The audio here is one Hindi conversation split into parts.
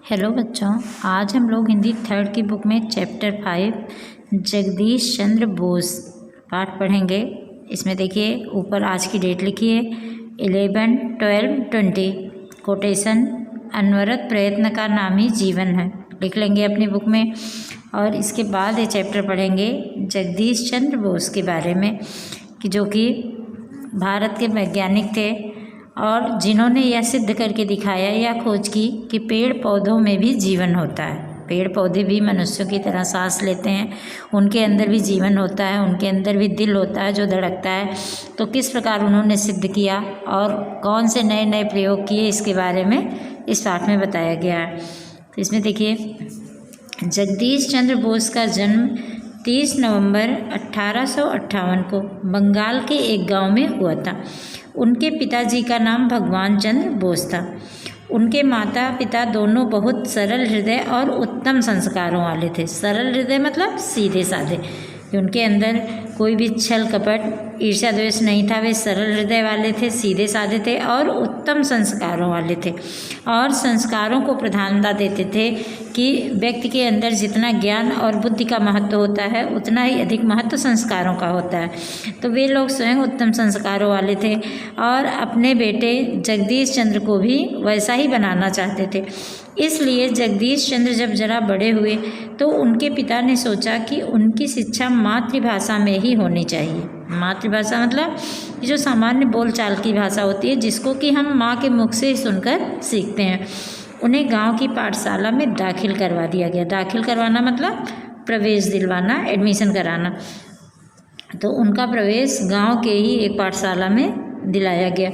हेलो बच्चों, आज हम लोग हिंदी थर्ड की बुक में चैप्टर 5 जगदीश चंद्र बोस पाठ पढ़ेंगे। इसमें देखिए ऊपर आज की डेट लिखी है 11/12/20। कोटेशन अनवरत प्रयत्न का नाम ही जीवन है, लिख लेंगे अपनी बुक में। और इसके बाद ये चैप्टर पढ़ेंगे जगदीश चंद्र बोस के बारे में कि जो कि भारत के वैज्ञानिक थे और जिन्होंने यह सिद्ध करके दिखाया या खोज की कि पेड़ पौधों में भी जीवन होता है। पेड़ पौधे भी मनुष्यों की तरह सांस लेते हैं, उनके अंदर भी जीवन होता है, उनके अंदर भी दिल होता है जो धड़कता है। तो किस प्रकार उन्होंने सिद्ध किया और कौन से नए नए प्रयोग किए, इसके बारे में इस पाठ में बताया गया है। तो इसमें देखिए जगदीश चंद्र बोस का जन्म 30 नवंबर 1858 को बंगाल के एक गांव में हुआ था। उनके पिताजी का नाम भगवान चंद्र बोस था। उनके माता पिता दोनों बहुत सरल हृदय और उत्तम संस्कारों वाले थे। सरल हृदय मतलब सीधे साधे, कि उनके अंदर कोई भी छल कपट ईर्ष्या द्वेष नहीं था। वे सरल हृदय वाले थे, सीधे साधे थे और उत्तम संस्कारों वाले थे। और संस्कारों को प्रधानता देते थे कि व्यक्ति के अंदर जितना ज्ञान और बुद्धि का महत्व होता है उतना ही अधिक महत्व संस्कारों का होता है। तो वे लोग स्वयं उत्तम संस्कारों वाले थे और अपने बेटे जगदीश चंद्र को भी वैसा ही बनाना चाहते थे। इसलिए जगदीश चंद्र जब जरा बड़े हुए तो उनके पिता ने सोचा कि उनकी शिक्षा मातृभाषा में ही होनी चाहिए। मातृभाषा मतलब जो सामान्य बोलचाल की भाषा होती है, जिसको कि हम माँ के मुख से सुनकर सीखते हैं। उन्हें गांव की पाठशाला में दाखिल करवा दिया गया। दाखिल करवाना मतलब प्रवेश दिलवाना, एडमिशन कराना। तो उनका प्रवेश गांव के ही एक पाठशाला में दिलाया गया।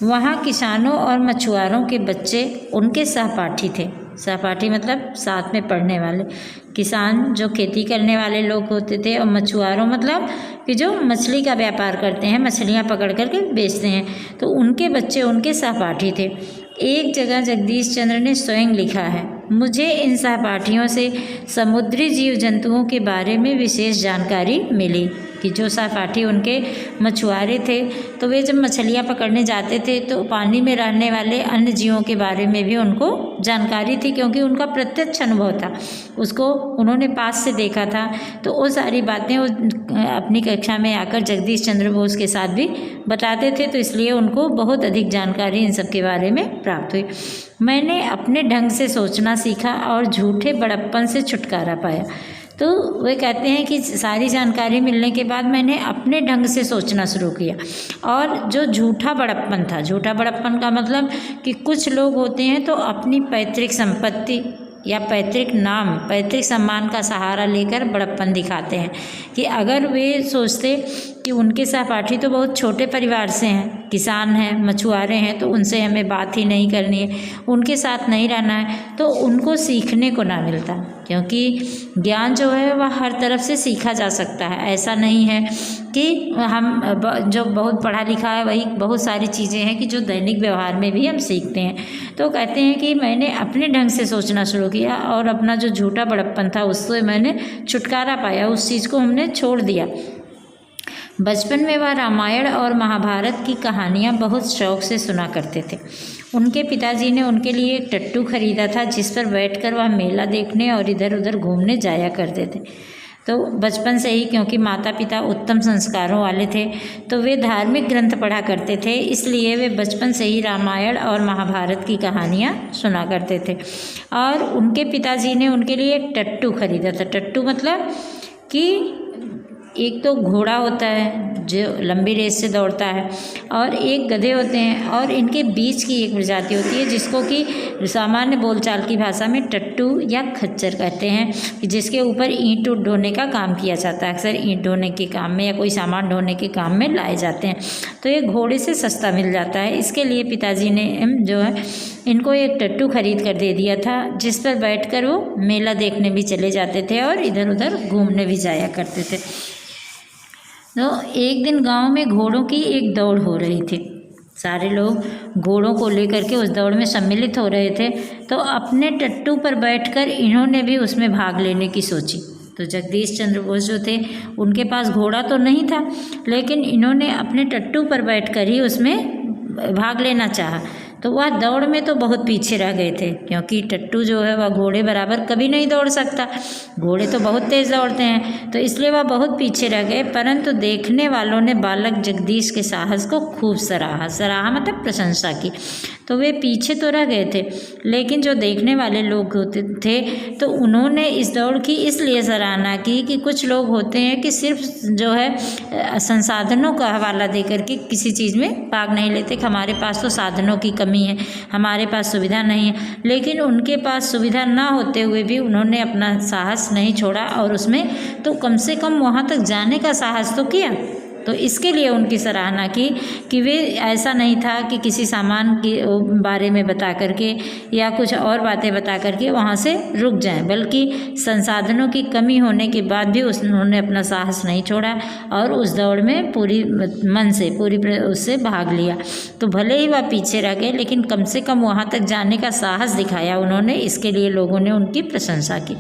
वहाँ किसानों और मछुआरों के बच्चे उनके सहपाठी थे। सहपाठी मतलब साथ में पढ़ने वाले। किसान जो खेती करने वाले लोग होते थे और मछुआरों मतलब कि जो मछली का व्यापार करते हैं, मछलियाँ पकड़ करके बेचते हैं, तो उनके बच्चे उनके सहपाठी थे। एक जगह जगदीश चंद्र ने स्वयं लिखा है, मुझे इन सहपाठियों से समुद्री जीव जंतुओं के बारे में विशेष जानकारी मिली। कि जो सहपाठी उनके मछुआरे थे तो वे जब मछलियाँ पकड़ने जाते थे तो पानी में रहने वाले अन्य जीवों के बारे में भी उनको जानकारी थी, क्योंकि उनका प्रत्यक्ष अनुभव था, उसको उन्होंने पास से देखा था। तो वो सारी बातें वो अपनी कक्षा में आकर जगदीश चंद्र बोस के साथ भी बताते थे। तो इसलिए उनको बहुत अधिक जानकारी इन सब के बारे में प्राप्त हुई। मैंने अपने ढंग से सोचना सीखा और झूठे बड़प्पन से छुटकारा पाया। तो वे कहते हैं कि सारी जानकारी मिलने के बाद मैंने अपने ढंग से सोचना शुरू किया और जो झूठा बड़प्पन था, झूठा बड़प्पन का मतलब कि कुछ लोग होते हैं तो अपनी पैतृक संपत्ति या पैतृक नाम, पैतृक सम्मान का सहारा लेकर बड़प्पन दिखाते हैं। कि अगर वे सोचते कि उनके सहपाठी तो बहुत छोटे परिवार से हैं, किसान हैं, मछुआरे हैं, तो उनसे हमें बात ही नहीं करनी है, उनके साथ नहीं रहना है, तो उनको सीखने को ना मिलता। क्योंकि ज्ञान जो है वह हर तरफ से सीखा जा सकता है। ऐसा नहीं है कि हम जो बहुत पढ़ा लिखा है वही बहुत सारी चीज़ें हैं कि जो दैनिक व्यवहार में भी हम सीखते हैं। तो कहते हैं कि मैंने अपने ढंग से सोचना शुरू किया और अपना जो झूठा बड़प्पन था उससे मैंने छुटकारा पाया, उस चीज़ को हमने छोड़ दिया। बचपन में वह रामायण और महाभारत की कहानियाँ बहुत शौक़ से सुना करते थे। उनके पिताजी ने उनके लिए एक टट्टू खरीदा था जिस पर बैठकर वह मेला देखने और इधर उधर घूमने जाया करते थे। तो बचपन से ही, क्योंकि माता पिता उत्तम संस्कारों वाले थे, तो वे धार्मिक ग्रंथ पढ़ा करते थे, इसलिए वे बचपन से ही रामायण और महाभारत की कहानियाँ सुना करते थे। और उनके पिताजी ने उनके लिए एक टट्टू खरीदा था। टट्टू मतलब कि एक तो घोड़ा होता है जो लंबी रेस से दौड़ता है और एक गधे होते हैं, और इनके बीच की एक प्रजाति होती है जिसको कि सामान्य बोलचाल की भाषा में टट्टू या खच्चर कहते हैं, जिसके ऊपर ईंट ढोने का काम किया जाता है। अक्सर ईंट ढोने के काम में या कोई सामान ढोने के काम में लाए जाते हैं। तो ये घोड़े से सस्ता मिल जाता है, इसके लिए पिताजी ने जो है इनको एक टट्टू खरीद कर दे दिया था, जिस पर बैठकर वो मेला देखने भी चले जाते थे और इधर उधर घूमने भी जाया करते थे। तो एक दिन गांव में घोड़ों की एक दौड़ हो रही थी। सारे लोग घोड़ों को लेकर के उस दौड़ में सम्मिलित हो रहे थे। तो अपने टट्टू पर बैठकर इन्होंने भी उसमें भाग लेने की सोची। तो जगदीश चंद्र बोस जो थे उनके पास घोड़ा तो नहीं था, लेकिन इन्होंने अपने टट्टू पर बैठकर ही उसमें भाग लेना चाहा। तो वह दौड़ में तो बहुत पीछे रह गए थे, क्योंकि टट्टू जो है वह घोड़े बराबर कभी नहीं दौड़ सकता, घोड़े तो बहुत तेज़ दौड़ते हैं, तो इसलिए वह बहुत पीछे रह गए। परंतु देखने वालों ने बालक जगदीश के साहस को खूब सराहा मतलब प्रशंसा की। तो वे पीछे तो रह गए थे, लेकिन जो देखने वाले लोग होते थे तो उन्होंने इस दौड़ की इसलिए सराहना की कि कुछ लोग होते हैं कि सिर्फ जो है संसाधनों का हवाला दे करके किसी चीज़ में भाग नहीं लेते कि हमारे पास तो साधनों की कमी है, हमारे पास सुविधा नहीं है, लेकिन उनके पास सुविधा ना होते हुए भी उन्होंने अपना साहस नहीं छोड़ा और उसमें तो कम से कम वहाँ तक जाने का साहस तो किया। तो इसके लिए उनकी सराहना की कि वे ऐसा नहीं था कि किसी सामान के बारे में बता करके या कुछ और बातें बता करके वहाँ से रुक जाएं, बल्कि संसाधनों की कमी होने के बाद भी उन्होंने अपना साहस नहीं छोड़ा और उस दौड़ में पूरी मन से उससे भाग लिया। तो भले ही वह पीछे रह गए, लेकिन कम से कम वहाँ तक जाने का साहस दिखाया उन्होंने, इसके लिए लोगों ने उनकी प्रशंसा की।